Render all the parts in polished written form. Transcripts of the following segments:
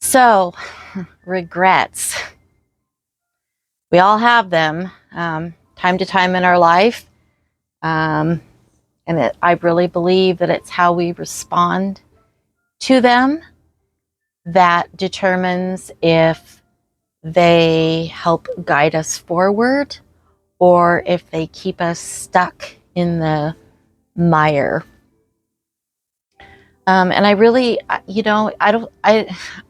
So, regrets. We all have them time to time in our life. And I really believe that it's how we respond to them that determines if they help guide us forward or if they keep us stuck in the mire. And I really, I don't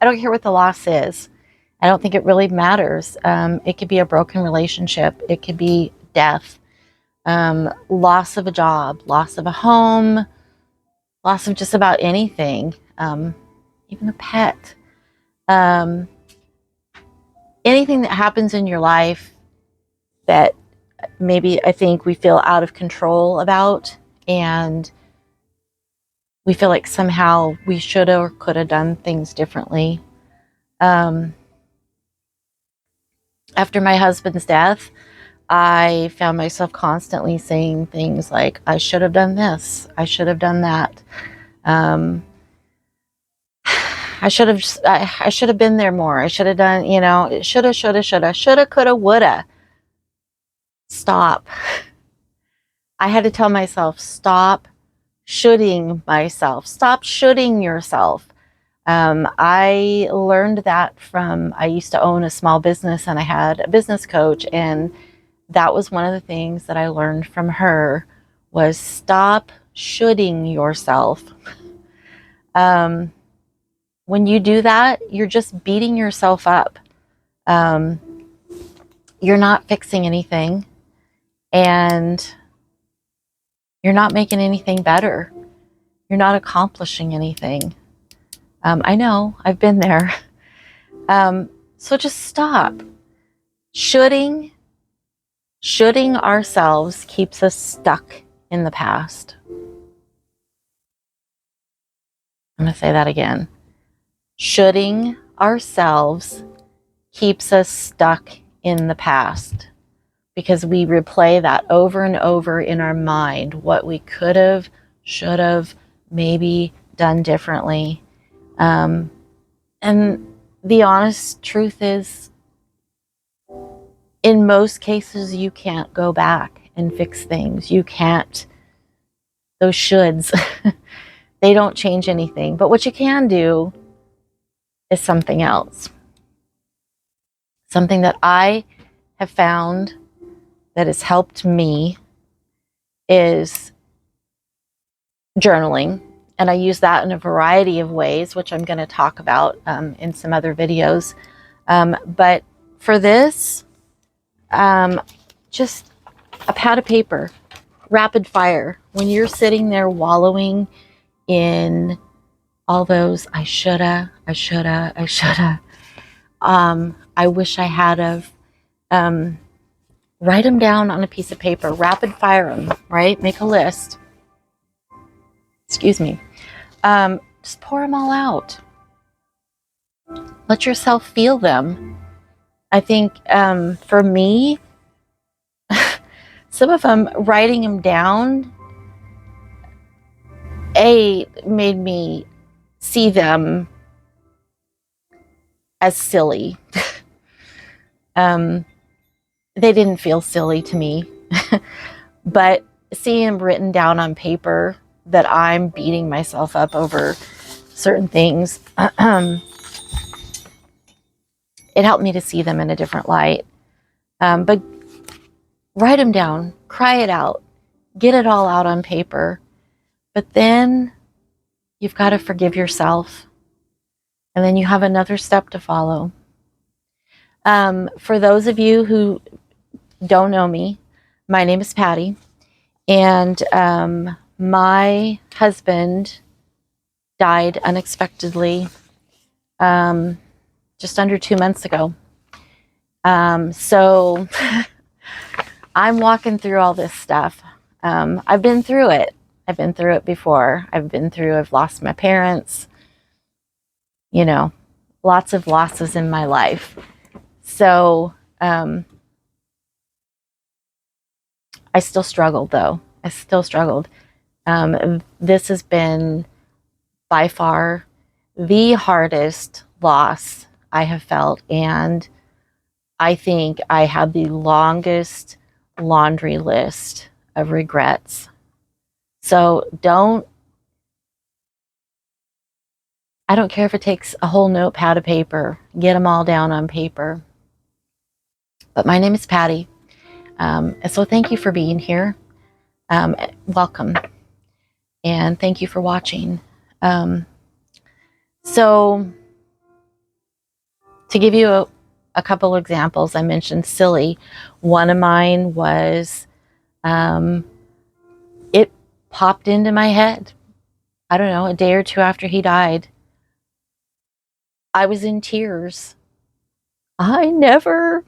care what the loss is. I don't think it really matters. It could be a broken relationship. It could be death, loss of a job, loss of a home, loss of just about anything, even a pet. Anything that happens in your life that maybe I think we feel out of control about, and we feel like somehow we should have or could have done things differently. After my husband's death, I found myself constantly saying things like, I should have done this, I should have done that. I should have been there more. I should have done, shoulda, coulda, woulda. Stop. I had to tell myself, stop shoulding myself. Stop shoulding yourself. I learned that I used to own a small business, and I had a business coach, and that was one of the things that I learned from her was stop shoulding yourself. When you do that, you're just beating yourself up. You're not fixing anything, and you're not making anything better. You're not accomplishing anything. I know, I've been there. So just stop. Shoulding ourselves keeps us stuck in the past. I'm going to say that again. Shoulding ourselves keeps us stuck in the past because we replay that over and over in our mind, what we could have, should have, maybe done differently. And the honest truth is, in most cases, you can't go back and fix things. You can't. Those shoulds, they don't change anything. But what you can do is something else. Something that I have found that has helped me is journaling. And I use that in a variety of ways, which I'm going to talk about in some other videos. But for this, just a pad of paper, rapid fire. When you're sitting there wallowing in all those, I shoulda, I wish I had of, write them down on a piece of paper, rapid fire them, right? Make a list. Excuse me. Just pour them all out. Let yourself feel them. I think for me, some of them, writing them down, made me see them as silly. They didn't feel silly to me. But seeing them written down on paper that I'm beating myself up over certain things, it helped me to see them in a different light. But write them down, cry it out, get it all out on paper. But then you've got to forgive yourself. And then you have another step to follow. For those of you who don't know me, my name is Patty. And my husband died unexpectedly just under 2 months ago. So I'm walking through all this stuff. I've been through it. I've been through it before. I've lost my parents, lots of losses in my life. So I still struggled, though. This has been by far the hardest loss I have felt, and I think I have the longest laundry list of regrets. So I don't care if it takes a whole notepad of paper, get them all down on paper. But my name is Patty. And so thank you for being here. Welcome. And thank you for watching. So to give you a couple examples, I mentioned silly. One of mine was, it popped into my head, I don't know, a day or two after he died. I was in tears. I never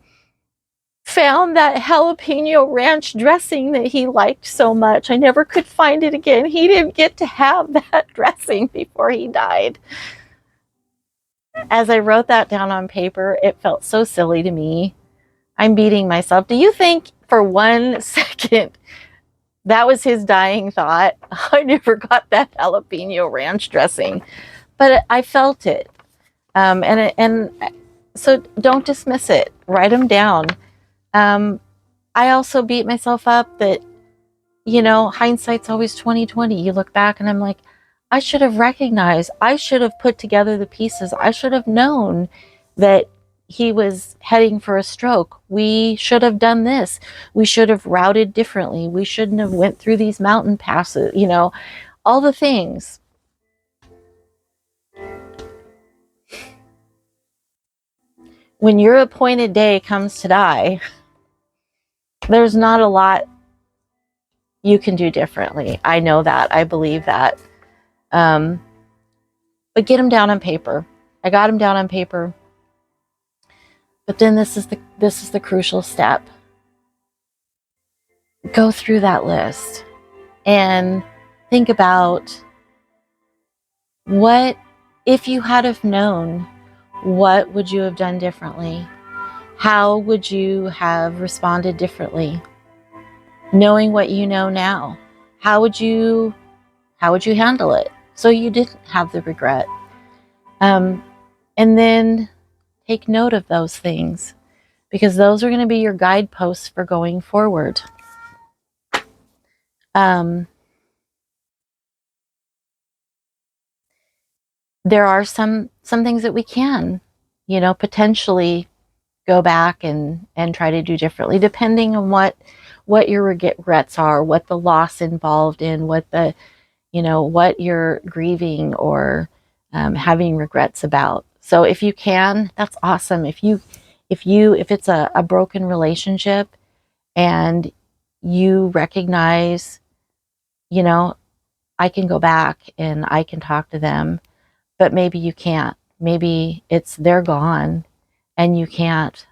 found that jalapeno ranch dressing that he liked so much. I never could find it again. He didn't get to have that dressing before he died. As I wrote that down on paper, it felt so silly to me. I'm beating myself. Do you think for 1 second that was his dying thought? I never got that jalapeno ranch dressing, but I felt it. And so don't dismiss it. Write them down. I also beat myself up that, hindsight's always 2020. You look back and I'm like, I should have recognized, I should have put together the pieces. I should have known that he was heading for a stroke. We should have done this. We should have routed differently. We shouldn't have went through these mountain passes, all the things. When your appointed day comes to die, there's not a lot you can do differently. I know that. I believe that. But get them down on paper. I got them down on paper. But then this is the crucial step. Go through that list and think about, what if you had have known, what would you have done differently? How would you have responded differently? Knowing what you know now, how would you handle it so you didn't have the regret? And then take note of those things, because those are going to be your guideposts for going forward. There are some things that we can, potentially go back and try to do differently, depending on what your regrets are, what the loss involved in, what you're grieving or having regrets about. So if you can, that's awesome. If it's a broken relationship and you recognize, I can go back and I can talk to them, but maybe you can't. Maybe they're gone and you can't.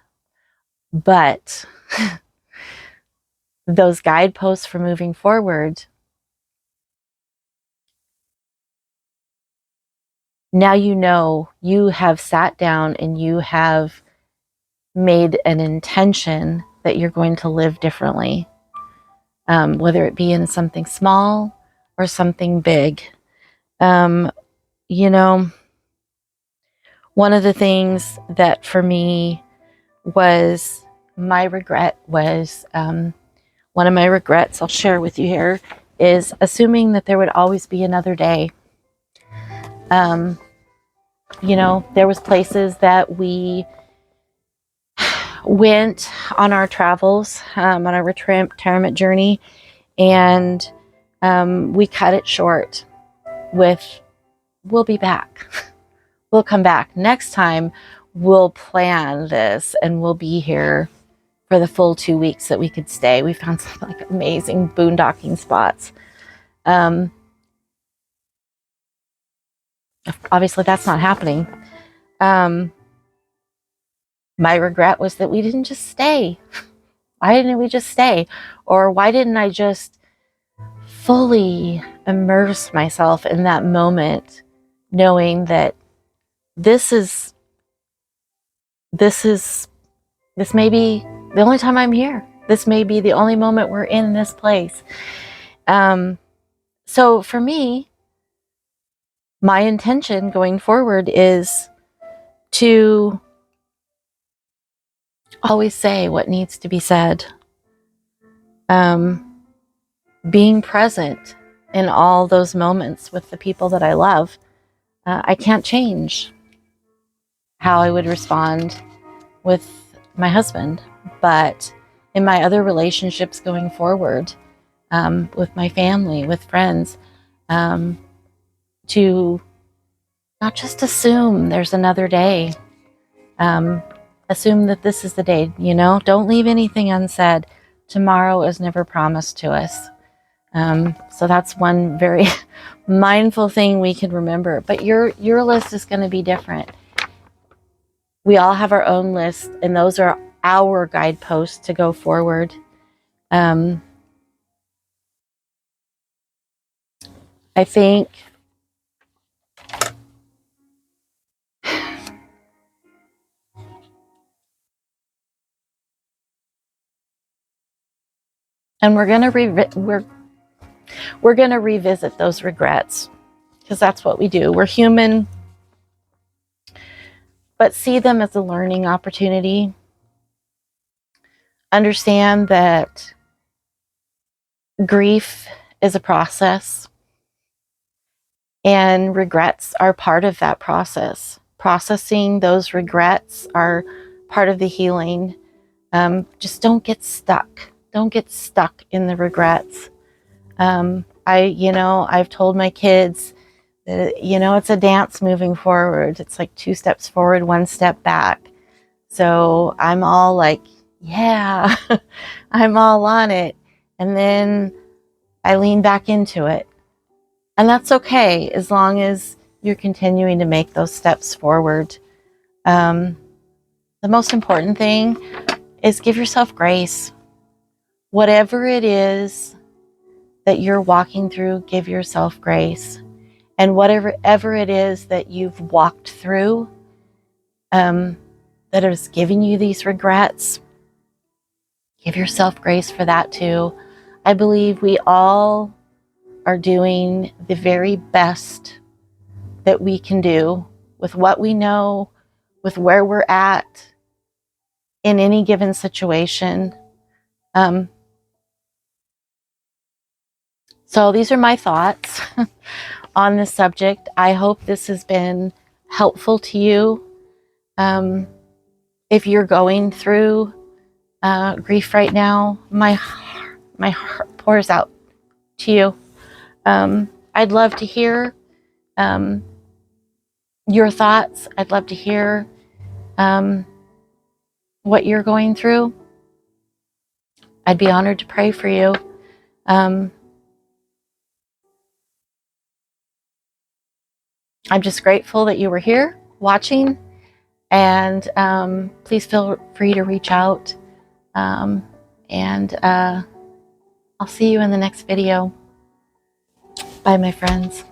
But those guideposts for moving forward, now you have sat down and you have made an intention that you're going to live differently, whether it be in something small or something big. One of the things that for me was my regret was, one of my regrets I'll share with you here is assuming that there would always be another day. There was places that we went on our travels, on our retirement journey, and we cut it short with, we'll be back. We'll come back. Next time, we'll plan this and we'll be here for the full 2 weeks that we could stay. We found some amazing boondocking spots. Obviously, that's not happening. My regret was that we didn't just stay. Why didn't we just stay? Or why didn't I just fully immerse myself in that moment, knowing that this may be the only time I'm here. This may be the only moment we're in this place. So for me, my intention going forward is to always say what needs to be said. Being present in all those moments with the people that I love. I can't change how I would respond with my husband, but in my other relationships going forward, with my family, with friends, to not just assume there's another day. Assume that this is the day, don't leave anything unsaid. Tomorrow is never promised to us. So that's one very mindful thing we can remember. But your list is going to be different. We all have our own list, and those are our guideposts to go forward. I think and we're going to we're going to revisit those regrets, because that's what we do. We're human, but see them as a learning opportunity. Understand that grief is a process, and regrets are part of that process. Processing those regrets are part of the healing. Just don't get stuck. Don't get stuck in the regrets. I've told my kids that, it's a dance moving forward. It's like 2 steps forward, 1 step back. So I'm all like, yeah, I'm all on it. And then I lean back into it. And that's okay, as long as you're continuing to make those steps forward. The most important thing is give yourself grace. Whatever it is that you're walking through, give yourself grace. And whatever it is that you've walked through, that has given you these regrets, give yourself grace for that too. I believe we all are doing the very best that we can do with what we know, with where we're at in any given situation. So these are my thoughts on this subject. I hope this has been helpful to you. If you're going through grief right now, my heart pours out to you. I'd love to hear your thoughts. I'd love to hear what you're going through. I'd be honored to pray for you. I'm just grateful that you were here watching, and please feel free to reach out, and I'll see you in the next video. Bye, my friends.